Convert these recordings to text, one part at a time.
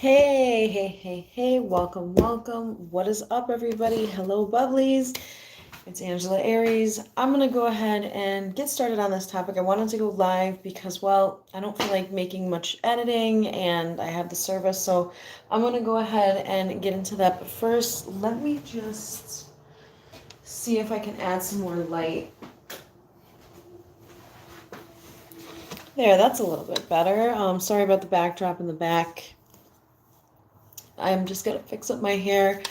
Hey, welcome, welcome. What is up, everybody? Hello, bubblies. It's Angela Aries. I'm going to go ahead and get started on this topic. I wanted to go live because, well, I don't feel like making much editing and I have the service, so I'm going to go ahead and get into that. But first, let me just see if I can add some more light. There, that's a little bit better. Sorry about the backdrop in the back. I'm just going to fix up my hair.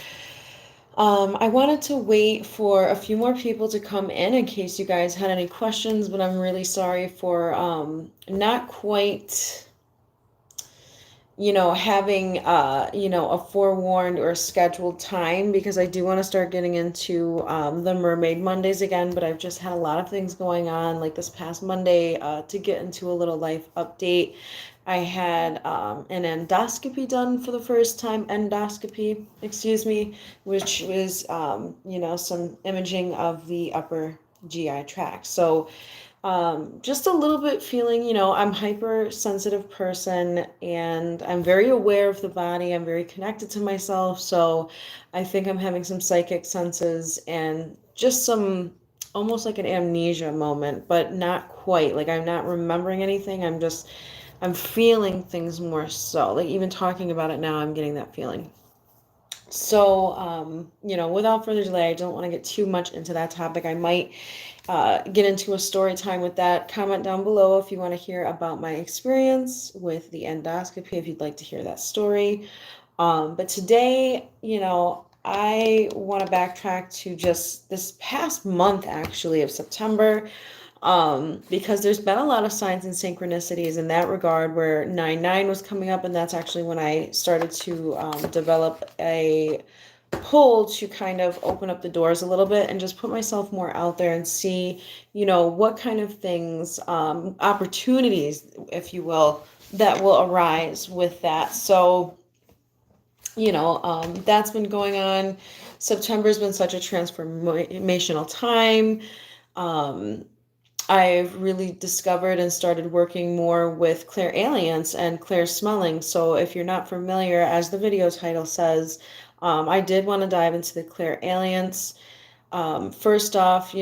I wanted to wait for a few more people to come in case you guys had any questions, but I'm really sorry for not quite, having, a forewarned or scheduled time because I do want to start getting into the Mermaid Mondays again, but I've just had a lot of things going on, like this past Monday, to get into a little life update. I had an endoscopy done for the first time, excuse me, which was, some imaging of the upper GI tract. So just a little bit feeling, I'm a hypersensitive person and I'm very aware of the body. I'm very connected to myself. So I think I'm having some psychic senses and just some almost like an amnesia moment, but not quite. Like I'm not remembering anything. I'm feeling things more so. Like even talking about it now, I'm getting that feeling. So, without further delay, I don't want to get too much into that topic. I might get into a story time with that. Comment down below if you want to hear about my experience with the endoscopy, if you'd like to hear that story. But today, I want to backtrack to just this past month, actually, of September, because there's been a lot of signs and synchronicities in that regard where 9/9 was coming up, and that's actually when I started to develop a pull to kind of open up the doors a little bit and just put myself more out there and see, what kind of things, opportunities, if you will, that will arise with that. So, that's been going on. September's been such a transformational time. Um, I've really discovered and started working more with clairailiance and clair smelling. So if you're not familiar, as the video title says, I did want to dive into the clairailiance. First off,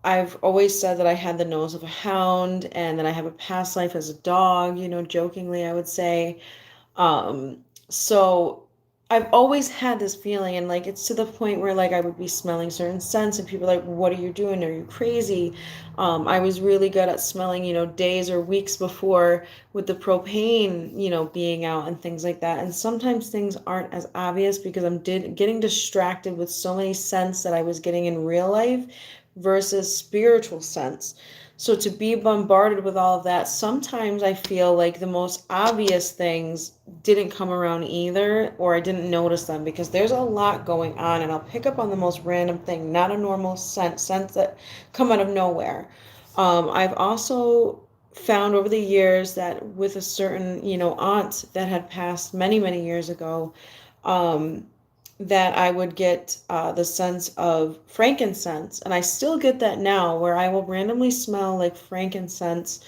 I've always said that I had the nose of a hound and that I have a past life as a dog, jokingly, I would say. So I've always had this feeling, and like it's to the point where like I would be smelling certain scents, and people are like, "What are you doing? Are you crazy?" I was really good at smelling, days or weeks before with the propane, being out and things like that. And sometimes things aren't as obvious because getting distracted with so many scents that I was getting in real life versus spiritual scents. So to be bombarded with all of that, sometimes I feel like the most obvious things didn't come around either, or I didn't notice them because there's a lot going on, and I'll pick up on the most random thing, not a normal sense that come out of nowhere. I've also found over the years that with a certain, aunt that had passed many, many years ago, um, that I would get the sense of frankincense. And I still get that now where I will randomly smell like frankincense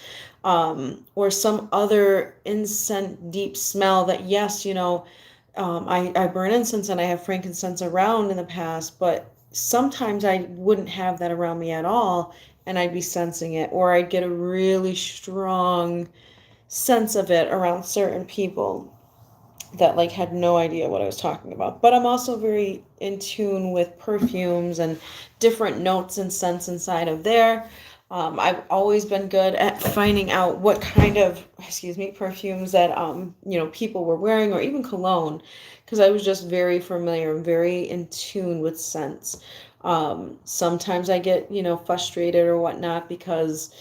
or some other incense deep smell that, yes, I burn incense and I have frankincense around in the past, but sometimes I wouldn't have that around me at all and I'd be sensing it, or I'd get a really strong sense of it around certain people that like had no idea what I was talking about. But I'm also very in tune with perfumes and different notes and scents inside of there. I've always been good at finding out what kind of, perfumes that people were wearing, or even cologne, because I was just very familiar and very in tune with scents. Sometimes I get frustrated or whatnot because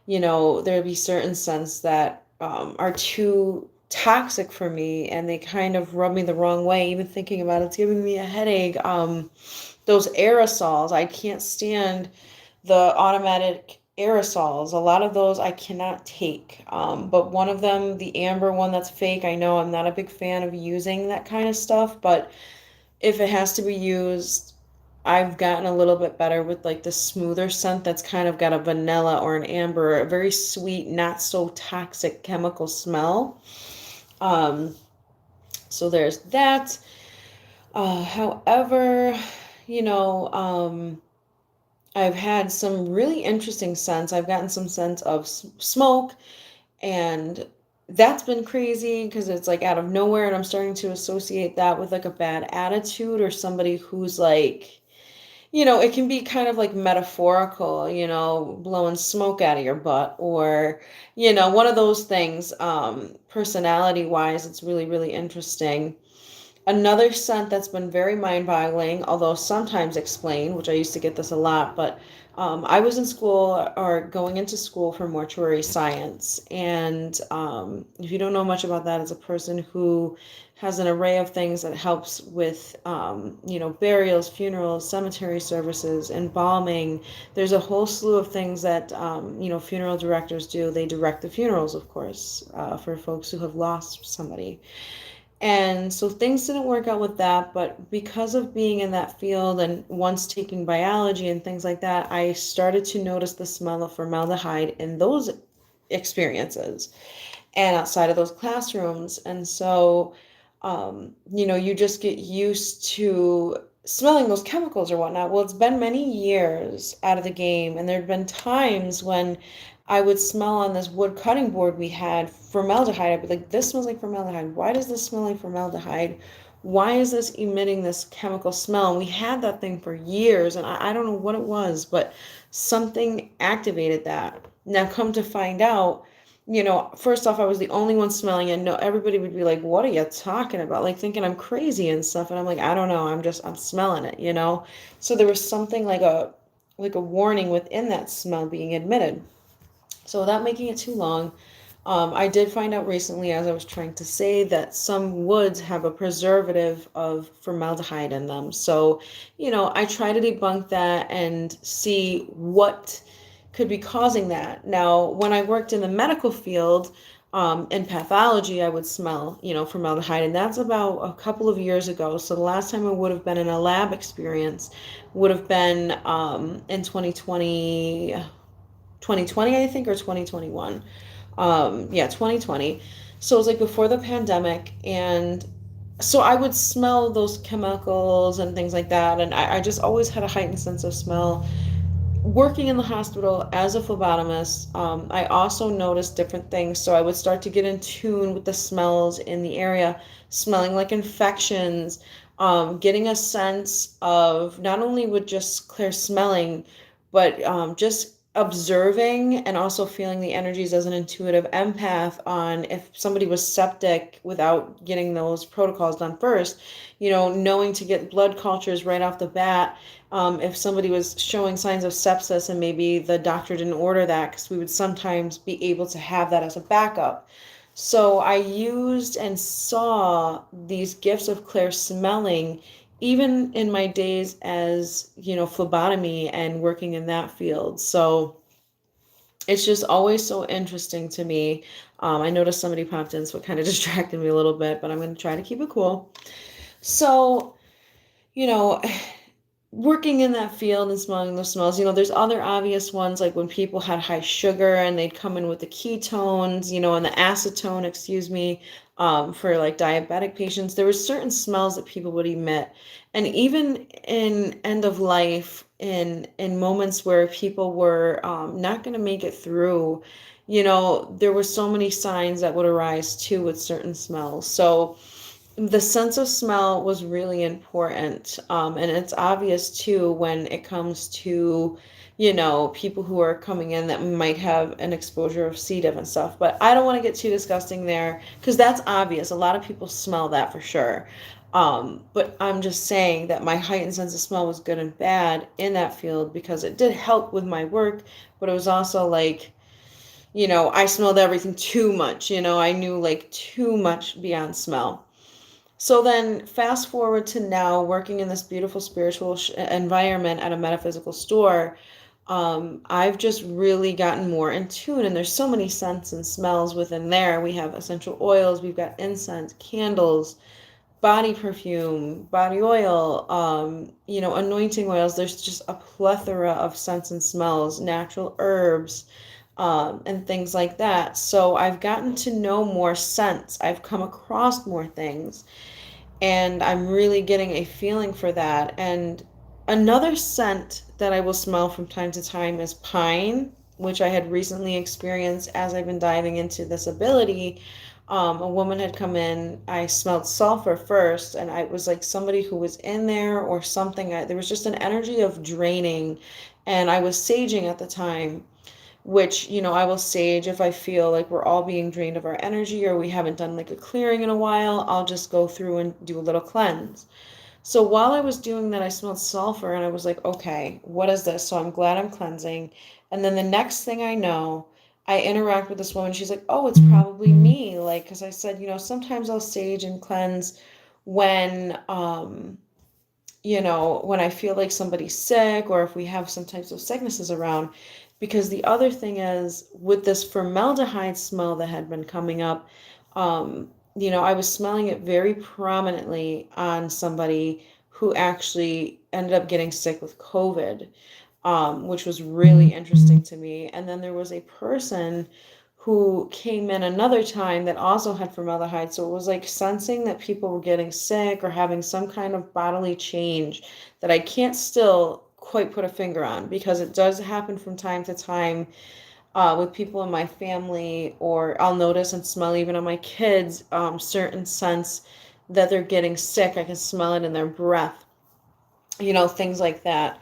there'll be certain scents that are too toxic for me and they kind of rub me the wrong way. Even thinking about it's giving me a headache. Those aerosols, I can't stand the automatic aerosols. A lot of those I cannot take. But one of them, the amber one that's fake, I know I'm not a big fan of using that kind of stuff, but if it has to be used, I've gotten a little bit better with like the smoother scent that's kind of got a vanilla or an amber, a very sweet, not so toxic chemical smell. Um, So there's that. However, you know, I've had some really interesting scents. I've gotten some scents of smoke, and that's been crazy because it's like out of nowhere, and I'm starting to associate that with like a bad attitude or somebody who's like, it can be kind of like metaphorical, blowing smoke out of your butt, or, one of those things. Personality wise, it's really, really interesting. Another scent that's been very mind-boggling, although sometimes explained, which I used to get this a lot, but I was in school or going into school for mortuary science. And if you don't know much about that, it's a person who has an array of things that helps with, burials, funerals, cemetery services, embalming. There's a whole slew of things that, funeral directors do. They direct the funerals, of course, for folks who have lost somebody. And so things didn't work out with that, but because of being in that field and once taking biology and things like that, I started to notice the smell of formaldehyde in those experiences and outside of those classrooms. And so, you just get used to smelling those chemicals or whatnot. Well, it's been many years out of the game, and there have been times when I would smell on this wood cutting board we had formaldehyde. I'd be like, this smells like formaldehyde. Why does this smell like formaldehyde? Why is this emitting this chemical smell? And we had that thing for years, and I don't know what it was, but something activated that. Now, come to find out, first off, I was the only one smelling it. No, everybody would be like, what are you talking about? Like thinking I'm crazy and stuff. And I'm like, I don't know. I'm smelling it. So there was something like a warning within that smell being admitted. So without making it too long, I did find out recently, as I was trying to say, that some woods have a preservative of formaldehyde in them. So, I try to debunk that and see what could be causing that. Now, when I worked in the medical field, in pathology, I would smell, formaldehyde, and that's about a couple of years ago. So the last time I would have been in a lab experience would have been in 2020, I think, or 2021. Yeah, 2020. So it was like before the pandemic. And so I would smell those chemicals and things like that. And I just always had a heightened sense of smell. Working in the hospital as a phlebotomist, I also noticed different things. So I would start to get in tune with the smells in the area, smelling like infections, getting a sense of not only with just clear smelling, but just observing and also feeling the energies as an intuitive empath on if somebody was septic without getting those protocols done first, knowing to get blood cultures right off the bat. If somebody was showing signs of sepsis and maybe the doctor didn't order that, because we would sometimes be able to have that as a backup. So I used and saw these gifts of clear smelling even in my days as, phlebotomy and working in that field. So it's just always so interesting to me. I noticed somebody popped in, so it kind of distracted me a little bit, but I'm going to try to keep it cool. So, you know, working in that field and smelling those smells, there's other obvious ones, like when people had high sugar and they'd come in with the ketones, and the acetone, excuse me, for like diabetic patients. There were certain smells that people would emit. And even in end of life, in moments where people were not going to make it through, there were so many signs that would arise too with certain smells. So the sense of smell was really important. And it's obvious too when it comes to, people who are coming in that might have an exposure of C. diff and stuff. But I don't want to get too disgusting there because that's obvious. A lot of people smell that for sure. But I'm just saying that my heightened sense of smell was good and bad in that field because it did help with my work, but it was also like, I smelled everything too much. I knew like too much beyond smell. So then, fast forward to now, working in this beautiful spiritual environment at a metaphysical store, I've just really gotten more in tune, and there's so many scents and smells within there. We have essential oils, we've got incense, candles, body perfume, body oil, anointing oils. There's just a plethora of scents and smells, natural herbs, and things like that. So I've gotten to know more scents. I've come across more things, and I'm really getting a feeling for that. And another scent that I will smell from time to time is pine, which I had recently experienced as I've been diving into this ability. A woman had come in. I smelled sulfur first, and I was like somebody who was in there or something. There was just an energy of draining, and I was saging at the time, which, I will sage if I feel like we're all being drained of our energy or we haven't done like a clearing in a while. I'll just go through and do a little cleanse. So while I was doing that, I smelled sulfur and I was like, okay, what is this? So I'm glad I'm cleansing. And then the next thing I know, I interact with this woman. She's like, oh, it's probably me. Like, because I said, sometimes I'll sage and cleanse when, when I feel like somebody's sick or if we have some types of sicknesses around. Because the other thing is, with this formaldehyde smell that had been coming up, I was smelling it very prominently on somebody who actually ended up getting sick with COVID, which was really interesting to me. And then there was a person who came in another time that also had formaldehyde. So it was like sensing that people were getting sick or having some kind of bodily change that I can't still quite put a finger on, because it does happen from time to time with people in my family, or I'll notice and smell even on my kids certain scents that they're getting sick. I can smell it in their breath, things like that.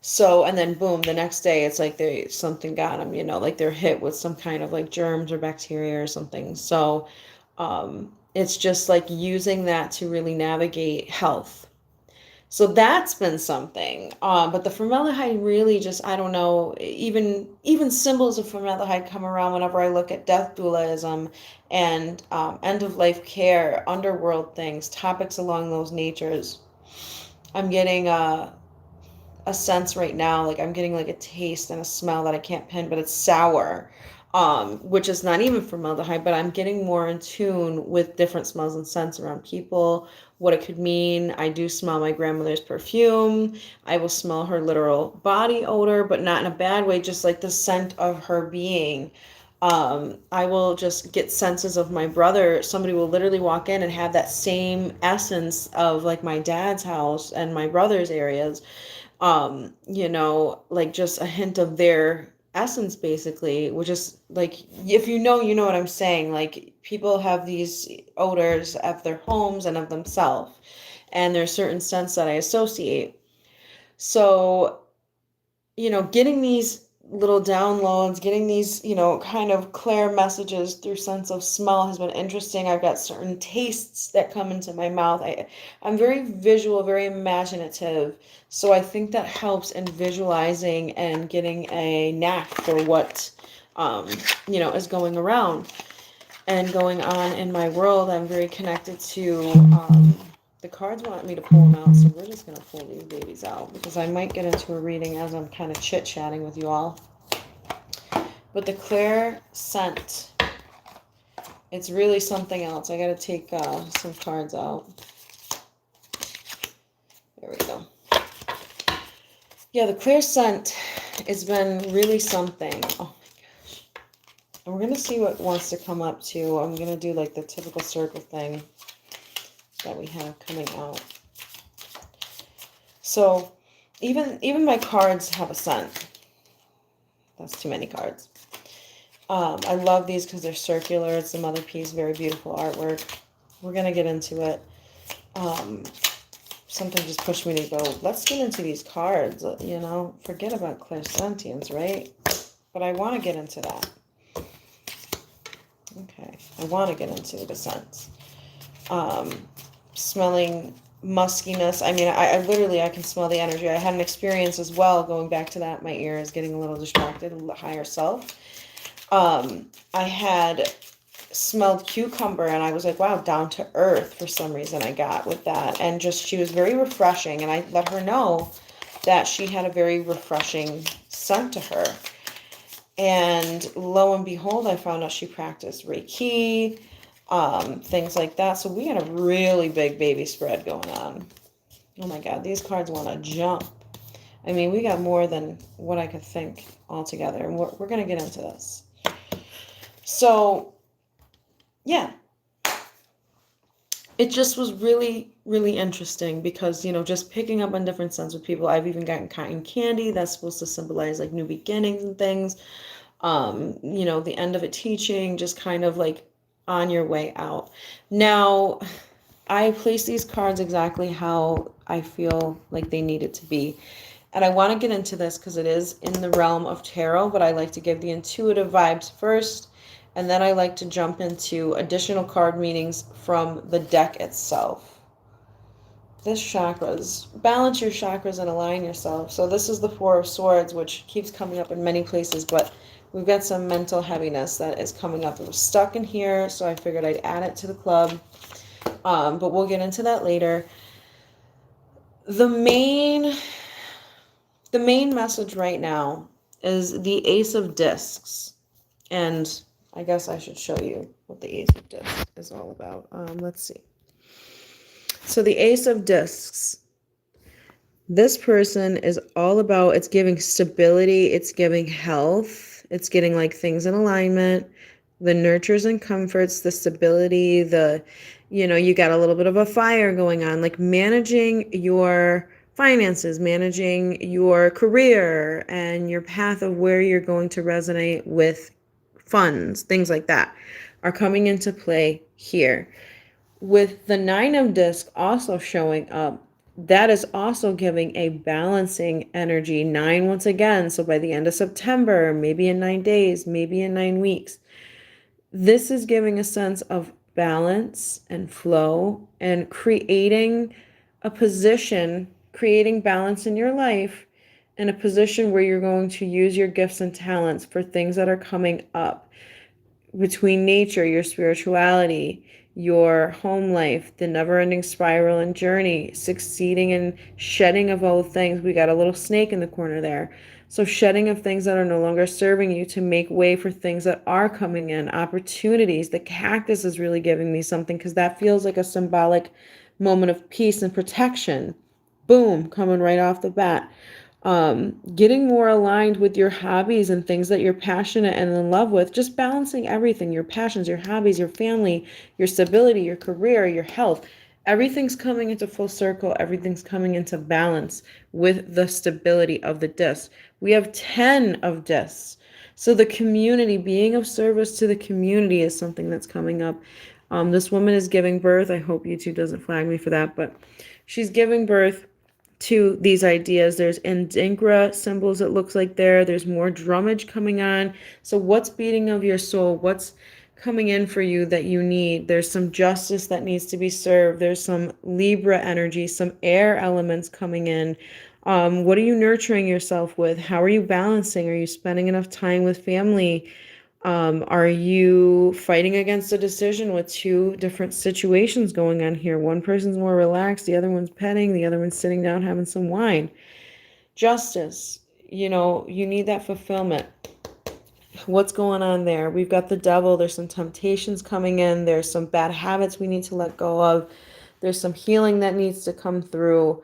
So, and then boom, the next day it's like something got them, like they're hit with some kind of like germs or bacteria or something. So, it's just like using that to really navigate health. So that's been something. But the formaldehyde really just, I don't know, even symbols of formaldehyde come around whenever I look at death dualism and end of life care, underworld things, topics along those natures. I'm getting a sense right now, like I'm getting like a taste and a smell that I can't pin, but it's sour, which is not even formaldehyde, but I'm getting more in tune with different smells and scents around people, what it could mean. I do smell my grandmother's perfume. I will smell her literal body odor, but not in a bad way, just like the scent of her being. I will just get senses of my brother. Somebody will literally walk in and have that same essence of like my dad's house and my brother's areas, like just a hint of their essence basically, which is like, if you know what I'm saying, like people have these odors of their homes and of themselves, and there's certain scents that I associate. So, getting these little downloads, getting these, kind of clear messages through sense of smell has been interesting. I've got certain tastes that come into my mouth. I'm very visual, very imaginative. So I think that helps in visualizing and getting a knack for what, is going around and going on in my world. I'm very connected to, the cards want me to pull them out, so we're just going to pull these babies out because I might get into a reading as I'm kind of chit-chatting with you all. But the clear scent, it's really something else. I got to take some cards out. There we go. Yeah, the clear scent has been really something. Oh my gosh. And we're going to see what wants to come up too. I'm going to do like the typical circle thing that we have coming out. So even my cards have a scent. That's too many cards. I love these because they're circular. It's the mother piece, very beautiful artwork. We're going to get into it. Something just pushed me to go, let's get into these cards, forget about clairsentience, right? But I want to get into that. Okay, I want to get into the scents. Smelling muskiness. I mean, I literally, I can smell the energy. I had an experience as well, going back to that. My ear is getting a little distracted, a little higher self. I had smelled cucumber and I was like, wow, down to earth for some reason I got with that. And just, she was very refreshing. And I let her know that she had a very refreshing scent to her. And lo and behold, I found out she practiced Reiki, things like that. So we had a really big baby spread going on. Oh my God, these cards want to jump. I mean, we got more than what I could think altogether, and we're going to get into this. So, yeah, it just was really, really interesting because, just picking up on different scents with people. I've even gotten cotton candy that's supposed to symbolize like new beginnings and things. The end of a teaching, just kind of like on your way out. Now, I place these cards exactly how I feel like they needed to be. And I want to get into this because it is in the realm of tarot, but I like to give the intuitive vibes first. And then I like to jump into additional card meanings from the deck itself. This chakras, balance your chakras and align yourself. So this is the Four of Swords, which keeps coming up in many places, but we've got some mental heaviness that is coming up. It was stuck in here, so I figured I'd add it to the club. But we'll get into that later. The main message right now is the Ace of Discs. And I guess I should show you what the Ace of Discs is all about. Let's see. So the Ace of Discs, this person is all about, it's giving stability, it's giving health, it's getting like things in alignment, the nurtures and comforts, the stability, you got a little bit of a fire going on, like managing your finances, managing your career and your path of where you're going to resonate with funds, things like that are coming into play here. With the Nine of Discs also showing up, that is also giving a balancing energy. 9 once again, so by the end of September, maybe in 9 days, maybe in 9 weeks. This is giving a sense of balance and flow and creating a position, creating balance in your life in a position where you're going to use your gifts and talents for things that are coming up between nature, your spirituality, your home life, the never-ending spiral and journey, succeeding in shedding of old things. We got a little snake in the corner there. So shedding of things that are no longer serving you to make way for things that are coming in, opportunities. The cactus is really giving me something because that feels like a symbolic moment of peace and protection. Boom, coming right off the bat. Getting more aligned with your hobbies and things that you're passionate and in love with, just balancing everything, your passions, your hobbies, your family, your stability, your career, your health. Everything's coming into full circle. Everything's coming into balance with the stability of the disc. We have 10 of discs. So the community, being of service to the community is something that's coming up. This woman is giving birth. I hope YouTube doesn't flag me for that, but she's giving birth to these ideas. There's Indigra symbols, it looks like there's more drummage coming on. So what's beating of your soul? What's coming in for you that you need? There's some justice that needs to be served. There's some Libra energy, some air elements coming in. What are you nurturing yourself with? How are you balancing? Are you spending enough time with family? Are you fighting against a decision with two different situations going on here? One person's more relaxed, the other one's petting, the other one's sitting down having some wine. Justice, you need that fulfillment. What's going on there? We've got the devil. There's some temptations coming in. There's some bad habits we need to let go of. There's some healing that needs to come through.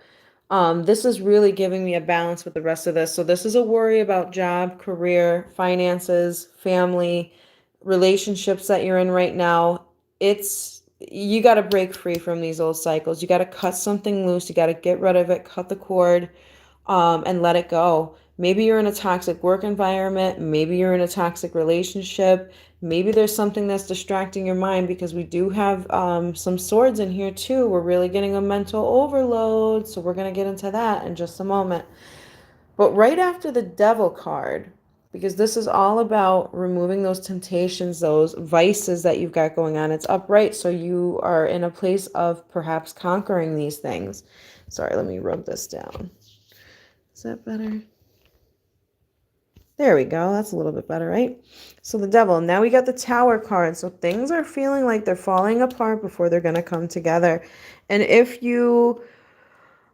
This is really giving me a balance with the rest of this. So this is a worry about job, career, finances, family, relationships that you're in right now. You got to break free from these old cycles. You got to cut something loose. You got to get rid of it, cut the cord, and let it go. Maybe you're in a toxic work environment. Maybe you're in a toxic relationship. Maybe there's something that's distracting your mind, because we do have some swords in here too. We're really getting a mental overload. So we're going to get into that in just a moment. But right after the devil card, because this is all about removing those temptations, those vices that you've got going on. It's upright, so you are in a place of perhaps conquering these things. Sorry, let me rub this down. Is that better? There we go. That's a little bit better, right? So the devil. Now we got the Tower card. So things are feeling like they're falling apart before they're going to come together. And if you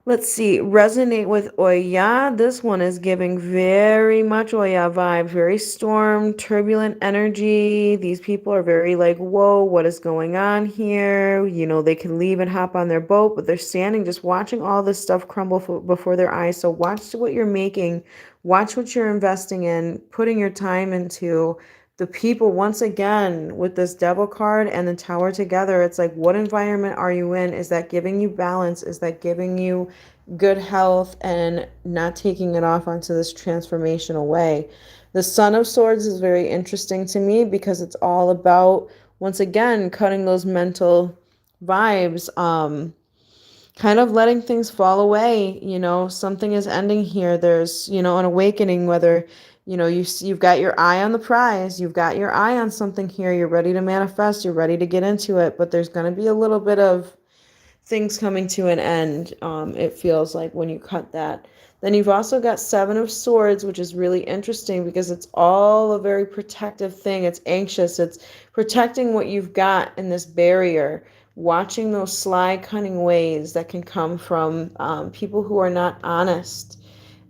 Let's see, resonate with Oya. This one is giving very much Oya vibe, very storm, turbulent energy. These people are very like, whoa, what is going on here? You know, they can leave and hop on their boat, but they're standing just watching all this stuff crumble before their eyes. So watch what you're making, watch what you're investing in, putting your time into. The people, once again, with this devil card and the tower together, it's like, what environment are you in? Is that giving you balance? Is that giving you good health and not taking it off onto this transformational way? The Son of Swords is very interesting to me because it's all about, once again, cutting those mental vibes, kind of letting things fall away. You know, something is ending here. There's, you know, an awakening, whether, you know, you've got your eye on the prize, you've got your eye on something here, you're ready to manifest, you're ready to get into it, but there's going to be a little bit of things coming to an end. It feels like when you cut that. Then you've also got Seven of Swords, which is really interesting because it's all a very protective thing. It's anxious. It's protecting what you've got in this barrier, watching those sly, cunning ways that can come from people who are not honest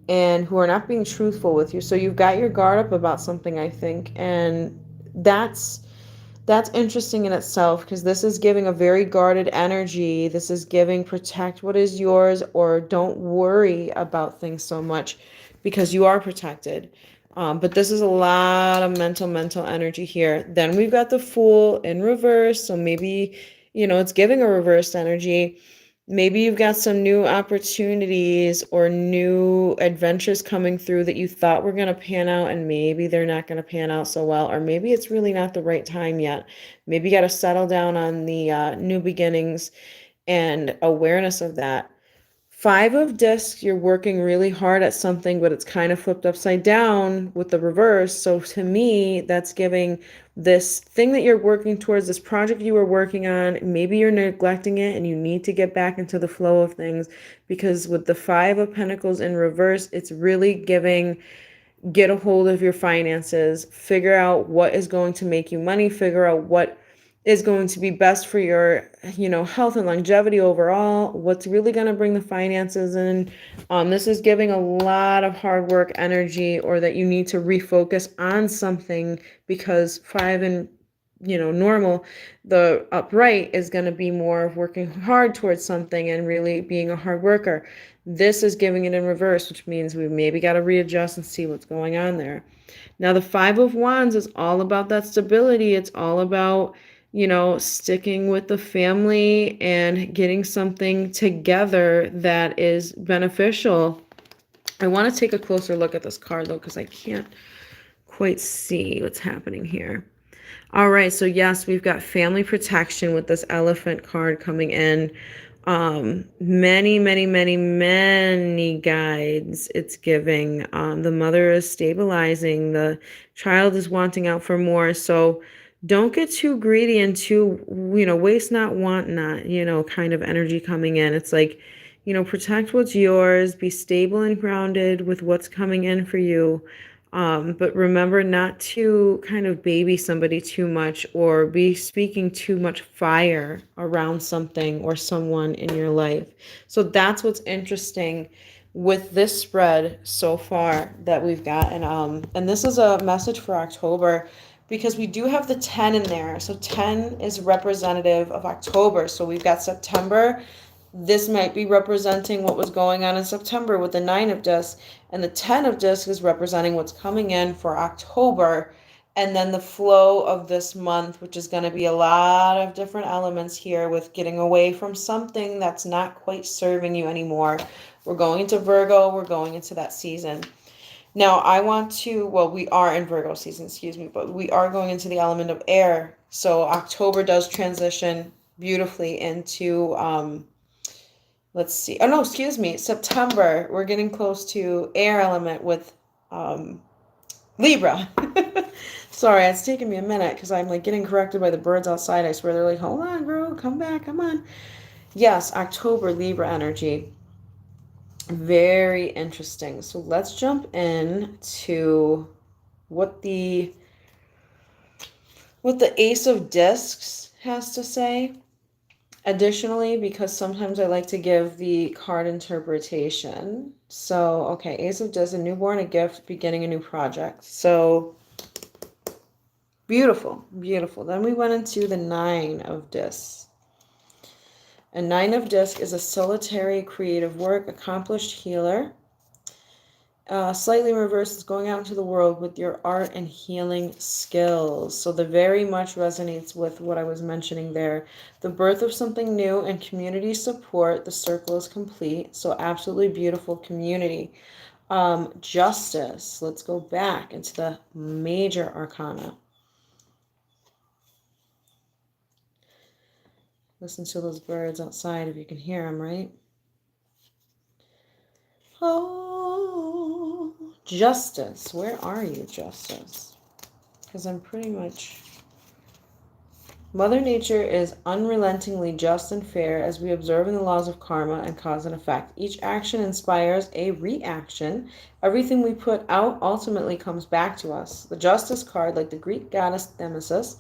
and who are not being truthful with you. So you've got your guard up about something, I think, and that's interesting in itself because this is giving a very guarded energy. This is giving protect what is yours, or don't worry about things so much because you are protected. But this is a lot of mental energy here. Then we've got the Fool in reverse. So maybe, you know, it's giving a reversed energy. Maybe you've got some new opportunities or new adventures coming through that you thought were going to pan out, and maybe they're not going to pan out so well, or maybe it's really not the right time yet. Maybe you got to settle down on the new beginnings and awareness of that. Five of discs, you're working really hard at something, but it's kind of flipped upside down with the reverse. So to me, that's giving this thing that you're working towards, this project you were working on, maybe you're neglecting it and you need to get back into the flow of things, because with the Five of Pentacles in reverse, it's really giving, get a hold of your finances, figure out what is going to make you money, figure out what is going to be best for your, you know, health and longevity overall, what's really going to bring the finances in. This is giving a lot of hard work energy, or that you need to refocus on something, because five and, you know, normal, the upright is going to be more of working hard towards something and really being a hard worker. This is giving it in reverse, which means we maybe got to readjust and see what's going on there. Now, the Five of Wands is all about that stability. It's all about, you know, sticking with the family and getting something together that is beneficial. I want to take a closer look at this card, though, because I can't quite see what's happening here. All right, so yes, we've got family protection with this Elephant card coming in. Many guides it's giving. The mother is stabilizing, the child is wanting out for more. So don't get too greedy and too, you know, waste not, want not, you know, kind of energy coming in. It's like, you know, protect what's yours, be stable and grounded with what's coming in for you. But remember not to kind of baby somebody too much, or be speaking too much fire around something or someone in your life. So that's what's interesting with this spread so far that we've gotten. And this is a message for October, because we do have the 10 in there. So 10 is representative of October. So we've got September. This might be representing what was going on in September with the Nine of Discs, and the 10 of Discs is representing what's coming in for October, and then the flow of this month, which is going to be a lot of different elements here with getting away from something that's not quite serving you anymore. We're going into Virgo, we're going into that season. Now, I want to, well, we are in Virgo season, excuse me, but we are going into the element of air. So October does transition beautifully into, let's see. Oh, no, excuse me. September. We're getting close to air element with Libra. Sorry, it's taking me a minute because I'm like getting corrected by the birds outside. I swear they're like, hold on, girl. Come back. Come on. Yes, October, Libra energy. Very interesting. So let's jump in to what the Ace of Discs has to say. Additionally, because sometimes I like to give the card interpretation. So, okay, Ace of Discs, a newborn, a gift, beginning a new project. So, beautiful, beautiful. Then we went into the Nine of Discs. A Nine of Discs is a solitary creative work, accomplished healer. Slightly reversed is going out into the world with your art and healing skills. So the very much resonates with what I was mentioning there. The birth of something new and community support. The circle is complete. So absolutely beautiful community. Justice. Let's go back into the major arcana. Listen to those birds outside if you can hear them, right? Oh, Justice. Where are you, Justice? Because I'm pretty much... Mother Nature is unrelentingly just and fair as we observe in the laws of karma and cause and effect. Each action inspires a reaction. Everything we put out ultimately comes back to us. The Justice card, like the Greek goddess Themis,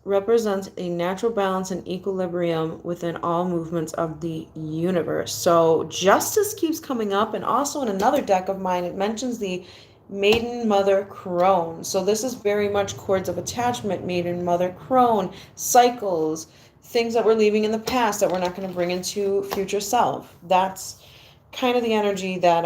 represents a natural balance and equilibrium within all movements of the universe. So justice keeps coming up, and also in another deck of mine, it mentions the maiden mother crone. So this is very much cords of attachment, maiden mother crone, cycles, things that we're leaving in the past that we're not going to bring into future self. That's kind of the energy that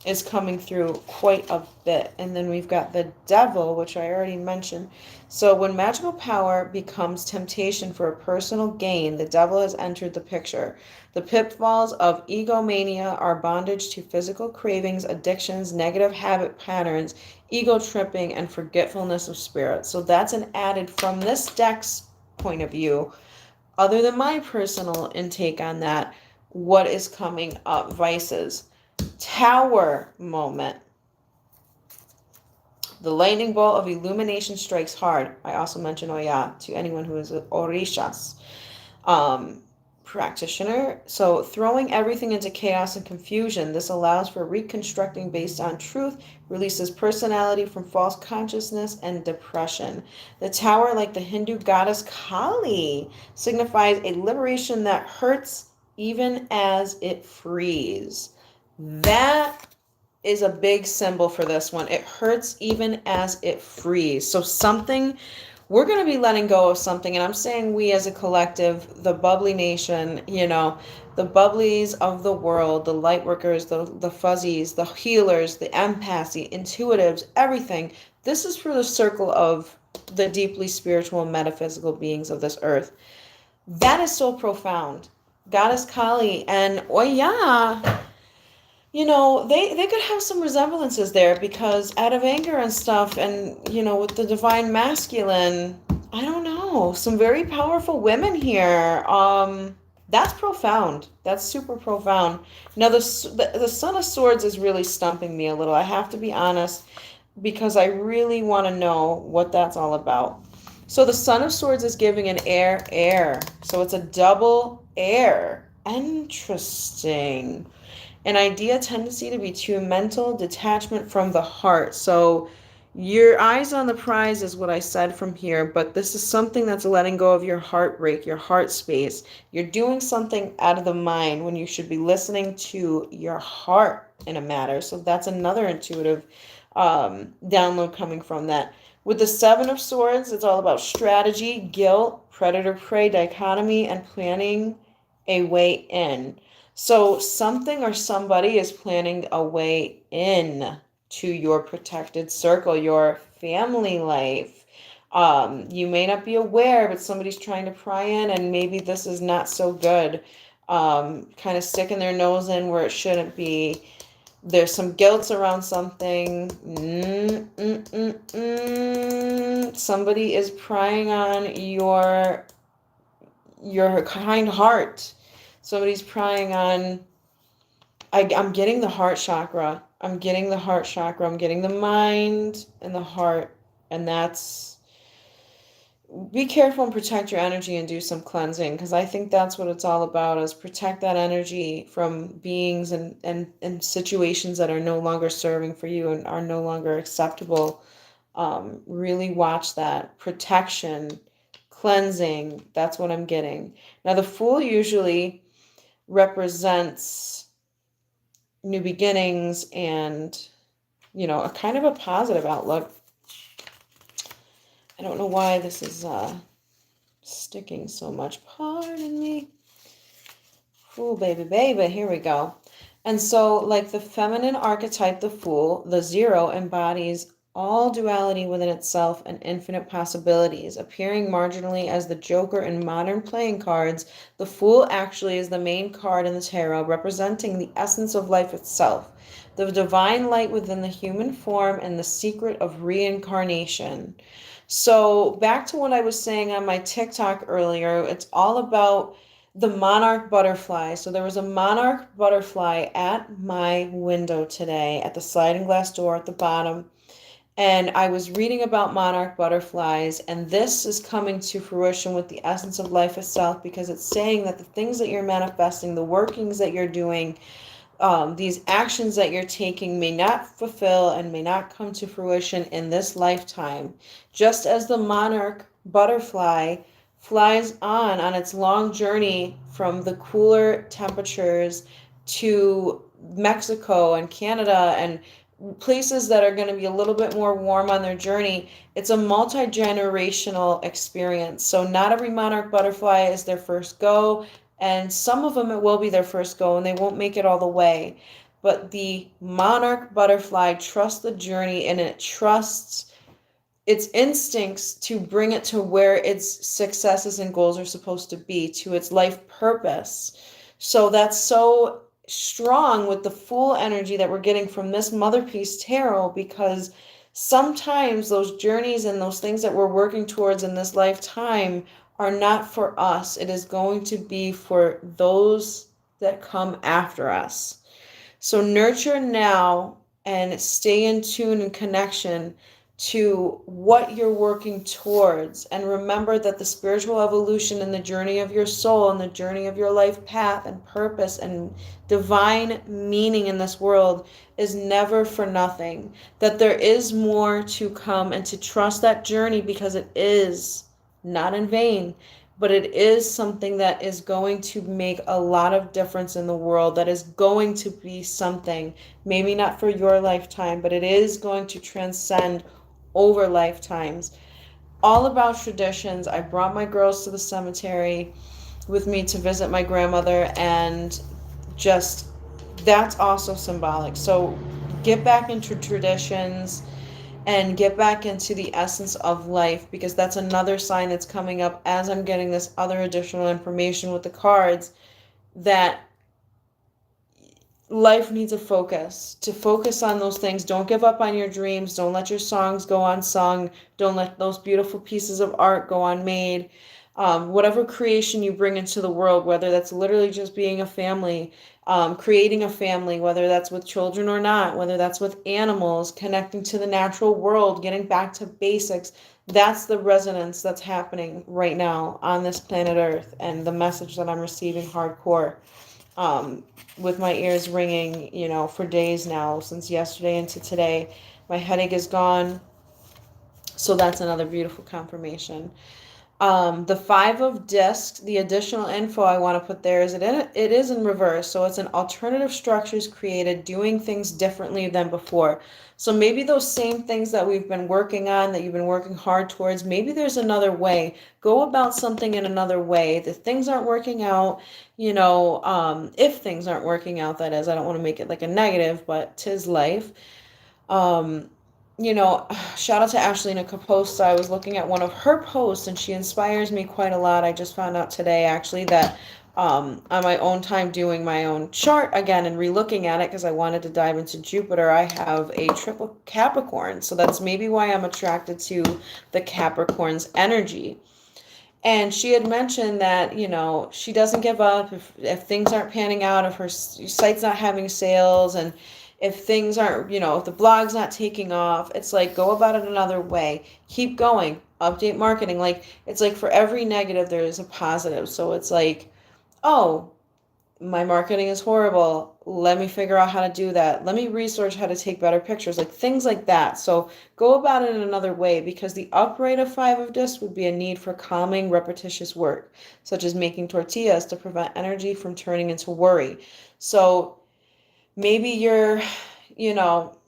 is coming through quite a bit. And then we've got the devil, which I already mentioned. So when magical power becomes temptation for a personal gain, the devil has entered the picture. The pitfalls of egomania are bondage to physical cravings, addictions, negative habit patterns, ego tripping, and forgetfulness of spirit. So that's an added from this deck's point of view. Other than my personal intake on that, what is coming up? Vices. Tower moment. The lightning bolt of illumination strikes hard. I also mentioned Oya to anyone who is an Orishas practitioner. So throwing everything into chaos and confusion. This allows for reconstructing based on truth, releases personality from false consciousness and depression. The tower, like the Hindu goddess Kali, signifies a liberation that hurts even as it frees. That is a big symbol for this one. It hurts even as it frees. So something, we're going to be letting go of something. And I'm saying we as a collective, the bubbly nation, the bubblies of the world, the light workers, the fuzzies, the healers, the empaths, the intuitives, everything. This is for the circle of the deeply spiritual, metaphysical beings of this earth. That is so profound. Goddess Kali and Oya, they could have some resemblances there because out of anger and stuff and, with the divine masculine, I don't know, some very powerful women here. That's profound. That's super profound. Now, the Son of Swords is really stumping me a little. I have to be honest because I really want to know what that's all about. So the Son of Swords is giving an air. So it's a double air. Interesting. An idea tendency to be too mental, detachment from the heart. So your eyes on the prize is what I said from here, but this is something that's letting go of your heartbreak, your heart space. You're doing something out of the mind when you should be listening to your heart in a matter. So that's another intuitive download coming from that. With the Seven of Swords, it's all about strategy, guilt, predator-prey dichotomy, and planning a way in. So something or somebody is planning a way in to your protected circle, your family life. You may not be aware, but somebody's trying to pry in, and maybe this is not so good. Kind of sticking their nose in where it shouldn't be. There's some guilt around something. Somebody is prying on your kind heart. Somebody's prying on, I'm getting the heart chakra. I'm getting the heart chakra. I'm getting the mind and the heart. And that's, be careful and protect your energy and do some cleansing, because I think that's what it's all about, is protect that energy from beings and situations that are no longer serving for you and are no longer acceptable. Really watch that protection, cleansing. That's what I'm getting. Now, the Fool usually represents new beginnings and, a kind of a positive outlook. I don't know why this is sticking so much. Pardon me. Fool, baby, baby. Here we go. And so, like the feminine archetype, the Fool, the Zero embodies all duality within itself and infinite possibilities. Appearing marginally as the Joker in modern playing cards, the Fool actually is the main card in the tarot, representing the essence of life itself, the divine light within the human form, and the secret of reincarnation. So, back to what I was saying on my TikTok earlier, it's all about the monarch butterfly. So there was a monarch butterfly at my window today at the sliding glass door at the bottom. And I was reading about monarch butterflies, and this is coming to fruition with the essence of life itself, because it's saying that the things that you're manifesting, the workings that you're doing, these actions that you're taking may not fulfill and may not come to fruition in this lifetime. Just as the monarch butterfly flies on its long journey from the cooler temperatures to Mexico and Canada and places that are going to be a little bit more warm on their journey, it's a multi-generational experience. So not every monarch butterfly is their first go, and some of them it will be their first go and they won't make it all the way. But the monarch butterfly trusts the journey, and it trusts its instincts to bring it to where its successes and goals are supposed to be, to its life purpose. So that's so strong with the Fool energy that we're getting from this Mother Peace Tarot, because sometimes those journeys and those things that we're working towards in this lifetime are not for us. It is going to be for those that come after us. So nurture now and stay in tune and connection to what you're working towards. And remember that the spiritual evolution and the journey of your soul and the journey of your life path and purpose and divine meaning in this world is never for nothing. That there is more to come, and to trust that journey, because it is not in vain, but it is something that is going to make a lot of difference in the world, that is going to be something, maybe not for your lifetime, but it is going to transcend over lifetimes. All about traditions. I brought my girls to the cemetery with me to visit my grandmother, and just that's also symbolic. So get back into traditions and get back into the essence of life, because that's another sign that's coming up as I'm getting this other additional information with the cards, that life needs a focus, to focus on those things. Don't give up on your dreams. Don't let your songs go unsung. Don't let those beautiful pieces of art go unmade. Whatever creation you bring into the world, whether that's literally just being a family, creating a family, whether that's with children or not, whether that's with animals, connecting to the natural world, getting back to basics, that's the resonance that's happening right now on this planet Earth, and the message that I'm receiving hardcore. With my ears ringing, for days now, since yesterday into today. My headache is gone. So that's another beautiful confirmation. The Five of Discs, the additional info I want to put there is it is in reverse. So it's an alternative structures created, doing things differently than before. So maybe those same things that we've been working on, that you've been working hard towards, maybe there's another way. Go about something in another way. The things aren't working out, if things aren't working out, that is. I don't want to make it like a negative, but 'tis life. Um, Shout out to Ashley posts. I was looking at one of her posts, and she inspires me quite a lot. I just found out today, actually, that on my own time doing my own chart again and re-looking at it, because I wanted to dive into Jupiter, I have a triple Capricorn. So that's maybe why I'm attracted to the Capricorn's energy. And she had mentioned that, she doesn't give up if things aren't panning out, if her site's not having sales, and if things aren't, if the blog's not taking off. It's like, go about it another way. Keep going. Update marketing. Like, it's like for every negative, there is a positive. So it's like, oh, my marketing is horrible. Let me figure out how to do that. Let me research how to take better pictures, like things like that. So go about it in another way, because the upright of five of discs would be a need for calming, repetitious work, such as making tortillas to prevent energy from turning into worry. So maybe you know,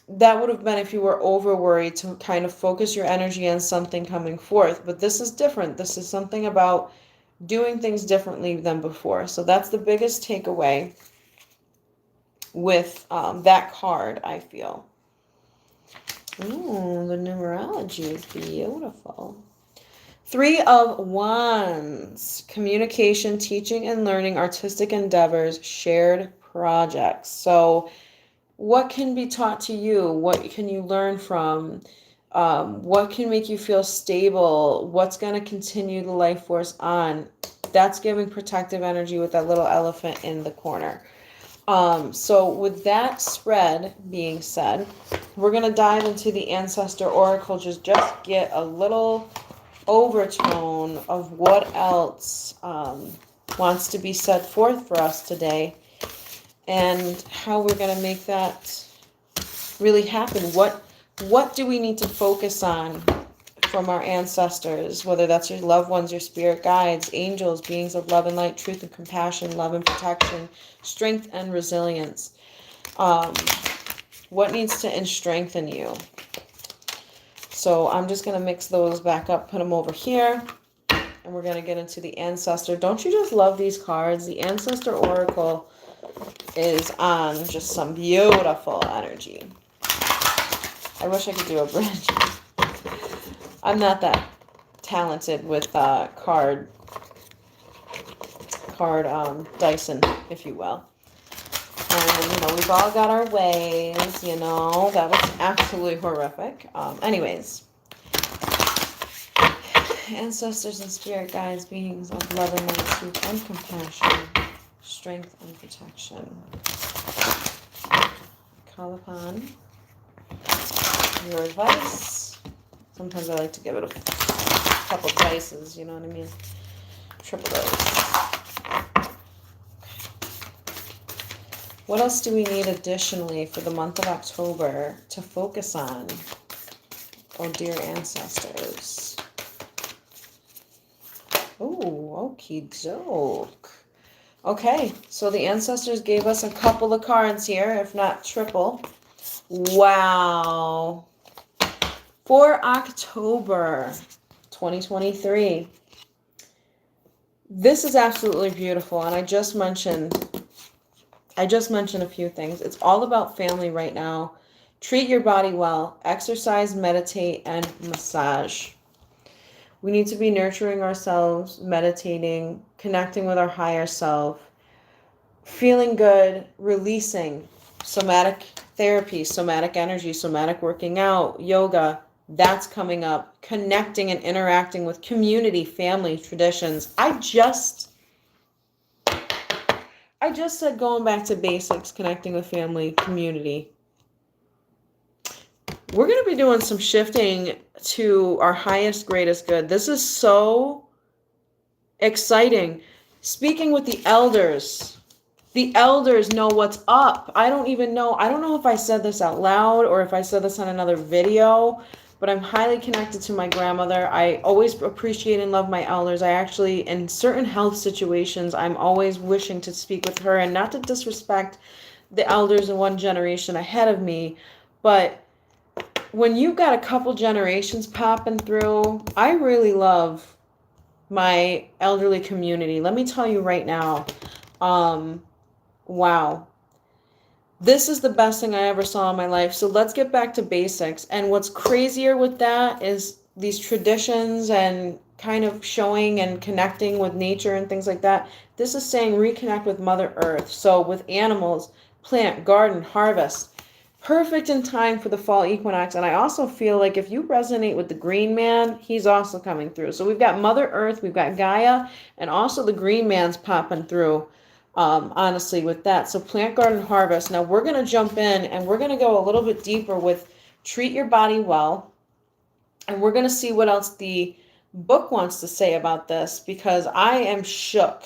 that would have been if you were over worried, to kind of focus your energy on something coming forth. But this is different. This is something about doing things differently than before. So that's the biggest takeaway with that card, I feel. Ooh, the numerology is beautiful. Three of Wands. Communication, teaching and learning, artistic endeavors, shared projects. So what can be taught to you? What can you learn from? What can make you feel stable? What's going to continue the life force on? That's giving protective energy with that little elephant in the corner. So with that spread being said, we're going to dive into the Ancestor Oracle, just get a little overtone of what else wants to be set forth for us today, and how we're going to make that really happen. What do we need to focus on from our ancestors, whether that's your loved ones, your spirit guides, angels, beings of love and light, truth and compassion, love and protection, strength and resilience. What needs to strengthen you? So I'm just going to mix those back up, put them over here, and we're going to get into the Ancestor. Don't you just love these cards? The Ancestor Oracle is on just some beautiful energy. I wish I could do a bridge. I'm not that talented with card Dyson, if you will. And, we've all got our ways, that was absolutely horrific. Anyways, ancestors and spirit guides, beings of love and light, truth and compassion, strength and protection. Call upon your advice. Sometimes I like to give it a couple dices, you know what I mean? Triple dice. What else do we need additionally for the month of October to focus on? Oh, dear ancestors. Oh, okie doke. Okay, so the ancestors gave us a couple of cards here, if not triple. Wow. For October 2023. This is absolutely beautiful, and I just mentioned a few things. It's all about family right now. Treat your body well. Exercise, meditate, and massage. We need to be nurturing ourselves, meditating, connecting with our higher self, feeling good, releasing, somatic therapy, somatic energy, somatic working out, yoga. That's coming up. Connecting and interacting with community, family, traditions. I just said going back to basics, connecting with family, community. We're going to be doing some shifting to our highest, greatest good. This is so exciting. Speaking with the elders. The elders know what's up. I don't know if I said this out loud or if I said this on another video, but I'm highly connected to my grandmother. I always appreciate and love my elders. I actually, in certain health situations, I'm always wishing to speak with her, and not to disrespect the elders in one generation ahead of me, but when you've got a couple generations popping through, I really love my elderly community. Let me tell you right now, wow. This is the best thing I ever saw in my life. So let's get back to basics. And what's crazier with that is these traditions and kind of showing and connecting with nature and things like that. This is saying reconnect with Mother Earth. So with animals, plant, garden, harvest. Perfect in time for the fall equinox. And I also feel like if you resonate with the green man, he's also coming through. So we've got Mother Earth, we've got Gaia, and also the green man's popping through. Honestly, with that. So plant, garden, harvest. Now we're going to jump in and we're going to go a little bit deeper with treat your body well. And we're going to see what else the book wants to say about this, because I am shook.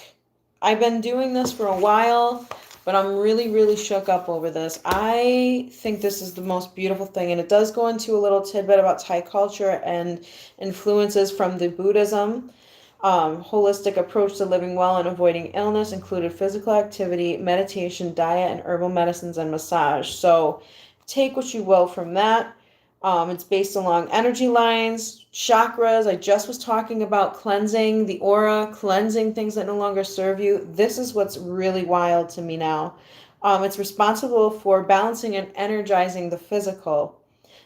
I've been doing this for a while, but I'm really, really shook up over this. I think this is the most beautiful thing, and it does go into a little tidbit about Thai culture and influences from the Buddhism. Holistic approach to living well and avoiding illness included physical activity, meditation, diet, and herbal medicines and massage. So take what you will from that. It's based along energy lines, chakras. I just was talking about cleansing the aura, cleansing things that no longer serve you. This is what's really wild to me now. It's responsible for balancing and energizing the physical,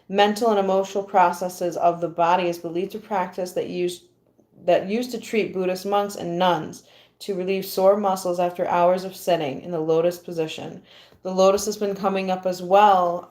mental, and emotional processes of the body. Is believed to practice that used to treat Buddhist monks and nuns to relieve sore muscles after hours of sitting in the lotus position. The lotus has been coming up as well.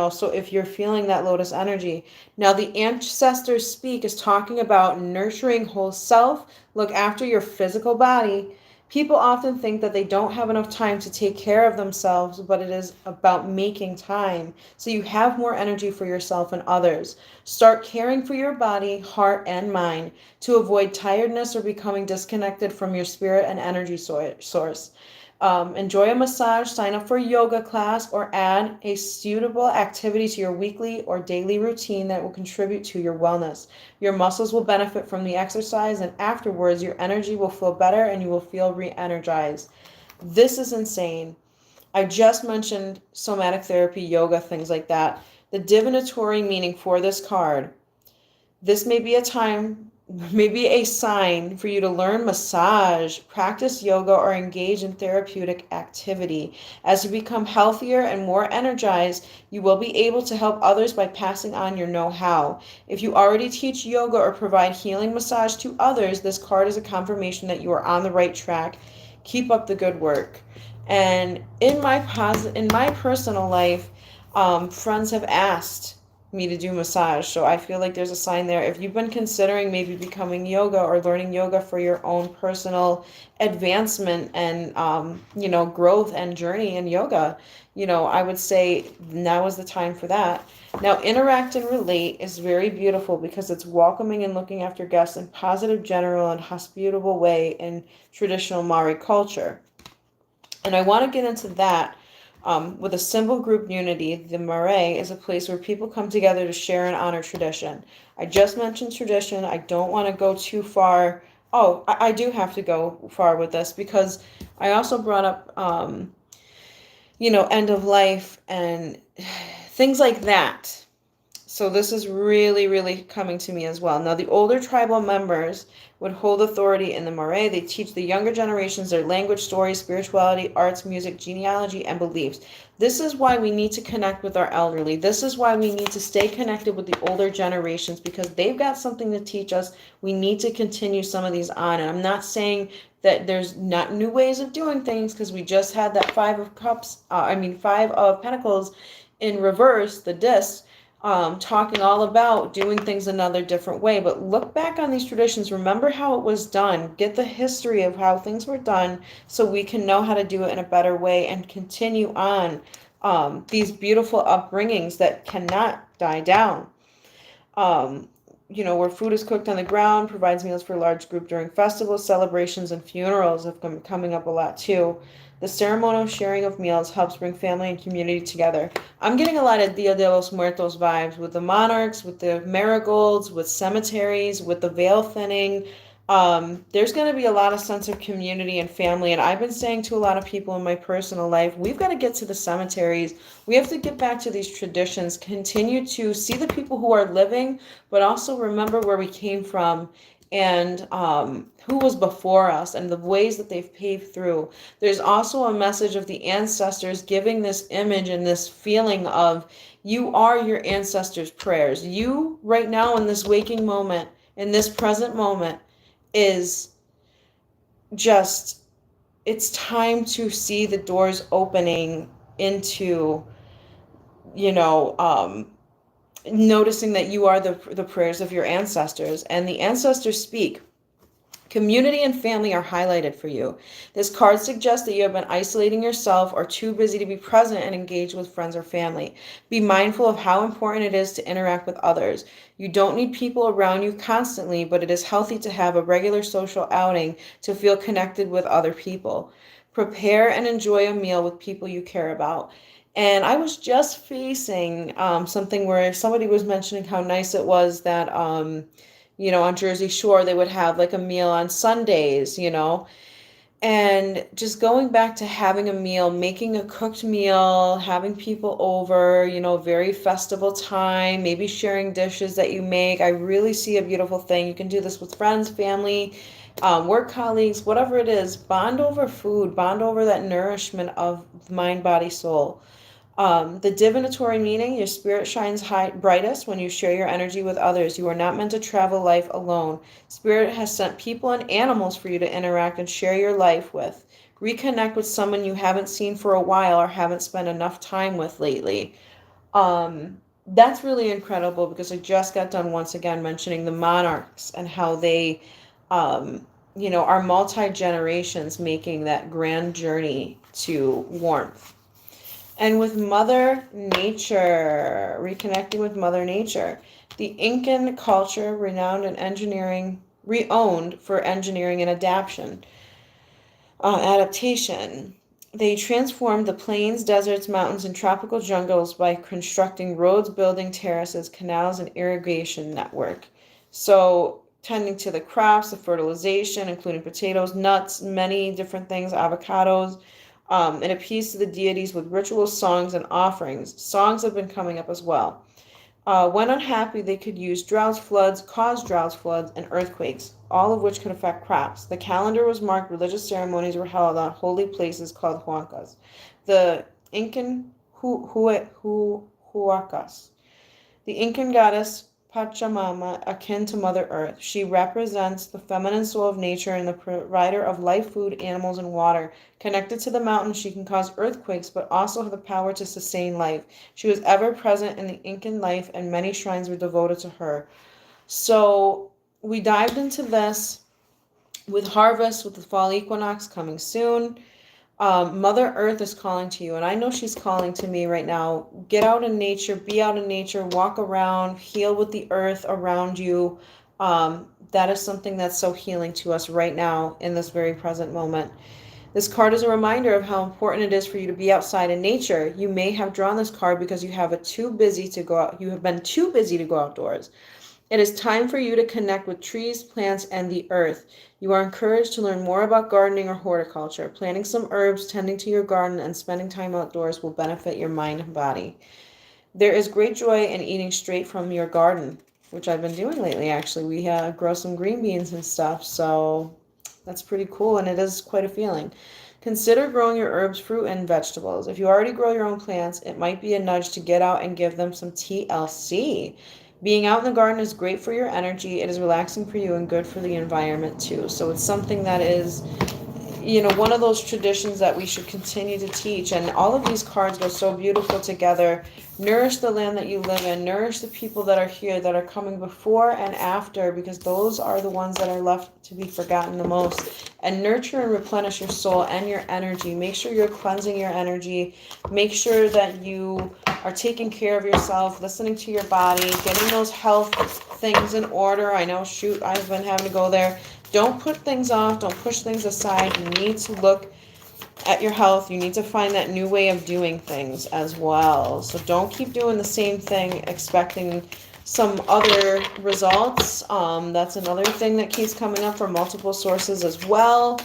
So if you're feeling that lotus energy. Now, the ancestors speak is talking about nurturing whole self, look after your physical body. People often think that they don't have enough time to take care of themselves, but it is about making time so you have more energy for yourself and others. Start caring for your body, heart, and mind to avoid tiredness or becoming disconnected from your spirit and energy source. Enjoy a massage, sign up for a yoga class, or add a suitable activity to your weekly or daily routine that will contribute to your wellness. Your muscles will benefit from the exercise, and afterwards, your energy will feel better and you will feel re energized. This is insane. I just mentioned somatic therapy, yoga, things like that. The divinatory meaning for this card. This may be a time, maybe a sign for you to learn massage, practice yoga, or engage in therapeutic activity. As you become healthier and more energized, you will be able to help others by passing on your know-how. If you already teach yoga or provide healing massage to others, this card is a confirmation that you are on the right track. Keep up the good work. And in my personal life, friends have asked me to do massage. So I feel like there's a sign there. If you've been considering maybe becoming yoga or learning yoga for your own personal advancement and, growth and journey in yoga, I would say now is the time for that. Now, interact and relate is very beautiful because it's welcoming and looking after guests in positive, general, and hospitable way in traditional Maori culture. And I want to get into that. With a simple group unity, the marae is a place where people come together to share and honor tradition. I just mentioned tradition. I don't want to go too far. Oh, I do have to go far with this because I also brought up, end of life and things like that. So this is really, really coming to me as well. Now, the older tribal members would hold authority in the marae. They teach the younger generations their language, stories, spirituality, arts, music, genealogy, and beliefs. This is why we need to connect with our elderly. This is why we need to stay connected with the older generations because they've got something to teach us. We need to continue some of these on. And I'm not saying that there's not new ways of doing things because we just had that Five of Pentacles in reverse, the disc. Talking all about doing things another different way. But look back on these traditions. Remember how it was done. Get the history of how things were done so we can know how to do it in a better way and continue on these beautiful upbringings that cannot die down. Where food is cooked on the ground, provides meals for a large group during festivals, celebrations, and funerals have been coming up a lot too. The ceremonial sharing of meals helps bring family and community together. I'm getting a lot of Dia de los Muertos vibes with the monarchs, with the marigolds, with cemeteries, with the veil thinning. There's going to be a lot of sense of community and family. And I've been saying to a lot of people in my personal life, we've got to get to the cemeteries. We have to get back to these traditions, continue to see the people who are living, but also remember where we came from and who was before us and the ways that they've paved through. There's also a message of the ancestors giving this image and this feeling of you are your ancestors' prayers. You right now in this waking moment, in this present moment, is just, it's time to see the doors opening into, noticing that you are the prayers of your ancestors. And the ancestors speak. Community and family are highlighted for you. This card suggests that you have been isolating yourself or too busy to be present and engage with friends or family. Be mindful of how important it is to interact with others. You don't need people around you constantly, but it is healthy to have a regular social outing to feel connected with other people. Prepare and enjoy a meal with people you care about. And I was just facing something where somebody was mentioning how nice it was that on Jersey Shore, they would have like a meal on Sundays. And just going back to having a meal, making a cooked meal, having people over, very festival time, maybe sharing dishes that you make. I really see a beautiful thing. You can do this with friends, family, work colleagues, whatever it is. Bond over food, bond over that nourishment of mind, body, soul. The divinatory meaning, your spirit shines brightest when you share your energy with others. You are not meant to travel life alone. Spirit has sent people and animals for you to interact and share your life with. Reconnect with someone you haven't seen for a while or haven't spent enough time with lately. That's really incredible because I just got done once again mentioning the monarchs and how they, are multi-generations making that grand journey to warmth. And with Mother Nature, reconnecting with Mother Nature. The Incan culture, renowned in engineering, renowned for engineering and adaptation. They transformed the plains, deserts, mountains, and tropical jungles by constructing roads, building terraces, canals, and irrigation network. So, tending to the crops, the fertilization, including potatoes, nuts, many different things, avocados, and appeased to the deities with rituals, songs, and offerings. Songs have been coming up as well. When unhappy, they could cause droughts, floods, and earthquakes, all of which could affect crops. The calendar was marked, religious ceremonies were held on holy places called huancas. The Incan huacas. The Incan goddess Pachamama, akin to Mother Earth. She represents the feminine soul of nature and the provider of life, food, animals, and water. Connected to the mountains, she can cause earthquakes, but also have the power to sustain life. She was ever present in the Incan life, and many shrines were devoted to her. So we dived into this with harvest, with the fall equinox coming soon. Mother Earth is calling to you, and I know she's calling to me right now. Get out in nature, be out in nature, walk around, heal with the earth around you. That is something that's so healing to us right now in this very present moment. This card is a reminder of how important it is for you to be outside in nature. You may have drawn this card because you have been too busy to go outdoors. It is time for you to connect with trees, plants, and the earth. You are encouraged to learn more about gardening or horticulture. Planting some herbs, tending to your garden, and spending time outdoors will benefit your mind and body. There is great joy in eating straight from your garden, which I've been doing lately, actually. We grow some green beans and stuff, so that's pretty cool, and it is quite a feeling. Consider growing your herbs, fruit, and vegetables. If you already grow your own plants, it might be a nudge to get out and give them some TLC. Being out in the garden is great for your energy. It is relaxing for you and good for the environment too. So it's something that is, one of those traditions that we should continue to teach. And all of these cards go so beautiful together. Nourish the land that you live in. Nourish the people that are here, that are coming before and after, because those are the ones that are left to be forgotten the most. And nurture and replenish your soul and your energy. Make sure you're cleansing your energy. Make sure that you are taking care of yourself, listening to your body, getting those health things in order. I know, I've been having to go there. Don't put things off. Don't push things aside. You need to look at your health. You need to find that new way of doing things as well. So don't keep doing the same thing, expecting some other results. That's another thing that keeps coming up from multiple sources as well.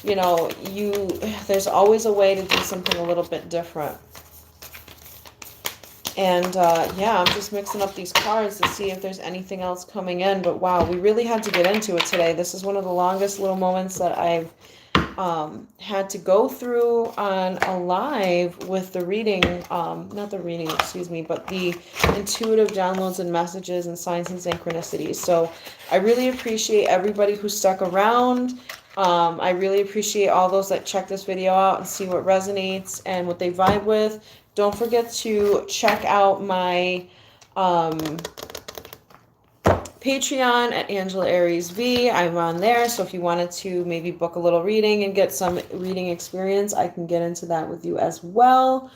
There's always a way to do something a little bit different. And I'm just mixing up these cards to see if there's anything else coming in. But wow, we really had to get into it today. This is one of the longest little moments that I've had to go through on a live with the reading, not the reading, excuse me, but the intuitive downloads and messages and signs and synchronicities. So I really appreciate everybody who stuck around. I really appreciate all those that check this video out and see what resonates and what they vibe with. Don't forget to check out my Patreon at Angela Aries V. I'm on there, so if you wanted to maybe book a little reading and get some reading experience, I can get into that with you as well.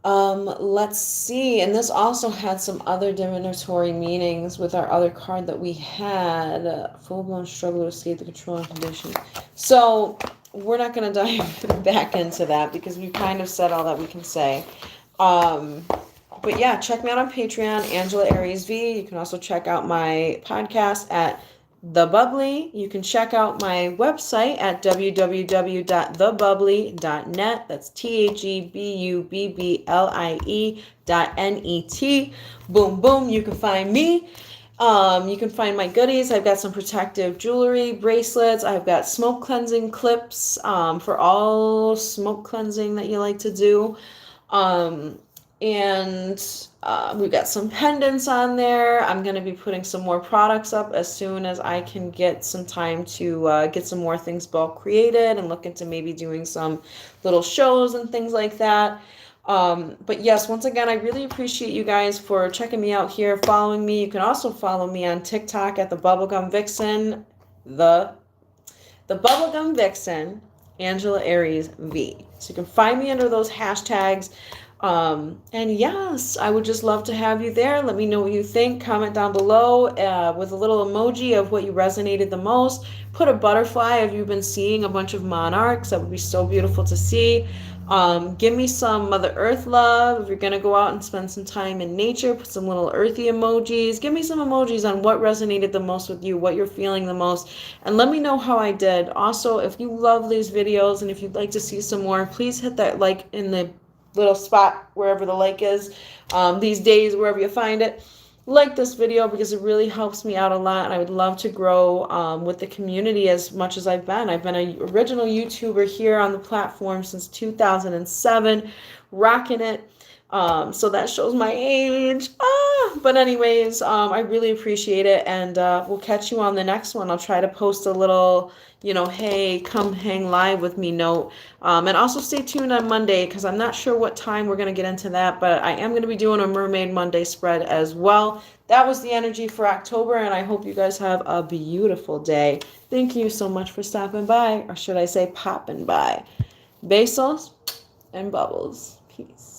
Let's see, and this also had some other divinatory meanings with our other card that we had, full-blown struggle to escape the controlling condition. So we're not going to dive back into that because we kind of said all that we can say. But yeah, check me out on Patreon, Angela Aries V. You can also check out my podcast at The Bubbly. You can check out my website at www.thebubbly.net. That's THEBUBBLIE.net. Boom, boom. You can find me. You can find my goodies. I've got some protective jewelry, bracelets. I've got smoke cleansing clips for all smoke cleansing that you like to do. And we've got some pendants on there. I'm going to be putting some more products up as soon as I can get some time to get some more things bulk created and look into maybe doing some little shows and things like that. But yes, once again, I really appreciate you guys for checking me out here, following me. You can also follow me on TikTok at the Bubblegum Vixen, the Bubblegum Vixen, Angela Aries V. So you can find me under those hashtags. And yes, I would just love to have you there. Let me know what you think. Comment down below with a little emoji of what you resonated the most. Put a butterfly if you've been seeing a bunch of monarchs. That would be so beautiful to see. Give me some Mother Earth love. If you're going to go out and spend some time in nature, put some little earthy emojis. Give me some emojis on what resonated the most with you, what you're feeling the most, and let me know how I did. Also, if you love these videos and if you'd like to see some more, please hit that like in the little spot wherever the like is these days, wherever you find it. Like this video because it really helps me out a lot, and I would love to grow with the community as much as I've been. I've been an original YouTuber here on the platform since 2007, rocking it. So that shows my age. But anyways, I really appreciate it, and we'll catch you on the next one. I'll try to post a little, hey, come hang live with me note. And also stay tuned on Monday because I'm not sure what time we're going to get into that, but I am going to be doing a Mermaid Monday spread as well. That was the energy for October, and I hope you guys have a beautiful day. Thank you so much for stopping by, or should I say popping by. Besos and bubbles. Peace.